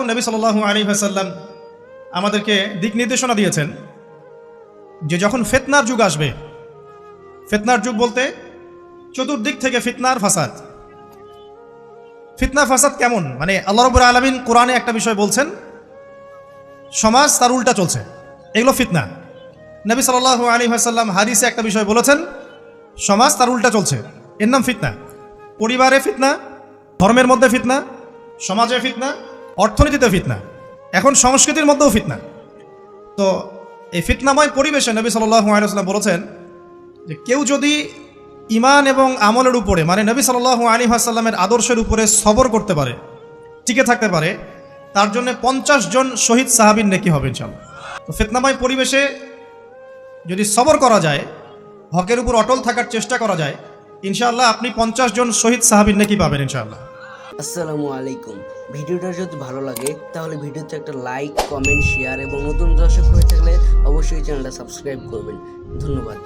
নবী সাল্লাল্লাহু আলাইহি ওয়াসাল্লাম আমাদেরকে দিক নির্দেশনা দিয়েছেন যে যখন ফিতনার যুগ আসবে, ফিতনার যুগ বলতে চতুর্দিক থেকে ফিতনার ফাসাদ। ফিতনা ফাসাদ কেমন, মানে আল্লাহ রাব্বুল আলামিন কোরআনে একটা বিষয় বলছেন, সমাজ তার উল্টা চলছে, এগুলো ফিতনা। নবী সাল্লাল্লাহু আলাইহি ওয়াসাল্লাম হাদিসে একটা বিষয় বলেছেন, সমাজ তার উল্টা চলছে, এর নাম ফিতনা। পরিবারে ফিতনা, ধর্মের মধ্যে ফিতনা, সমাজে ফিতনা, অর্থনীতিতে ফিতনা, এখন সংস্কৃতির মধ্যেও ফিতনা। তো এই ফিতনাময় পরিবেশে নবী সাল্লাল্লাহু আলাইহি ওয়াসাল্লাম বলেছেন যে কেউ যদি ঈমান এবং আমলের উপরে, মানে নবী সাল্লাল্লাহু আলাইহি ওয়াসাল্লামের আদর্শের উপরে সবর করতে পারে, টিকে থাকতে পারে, তার জন্য 50 জন শহীদ সাহাবীর নেকি হবে ইনশাআল্লাহ। তো ফিতনাময় পরিবেশে যদি সবর করা যায়, হকের উপর অটল থাকার চেষ্টা করা যায়, ইনশাআল্লাহ আপনি 50 জন শহীদ সাহাবীর নেকি পাবেন ইনশাআল্লাহ। আসসালামু আলাইকুম। ভিডিওটা যদি ভালো লাগে তাহলে ভিডিওতে একটা লাইক, কমেন্ট, শেয়ার এবং নতুন দর্শক হয়ে থাকলে অবশ্যই চ্যানেলটা সাবস্ক্রাইব করবেন। ধন্যবাদ।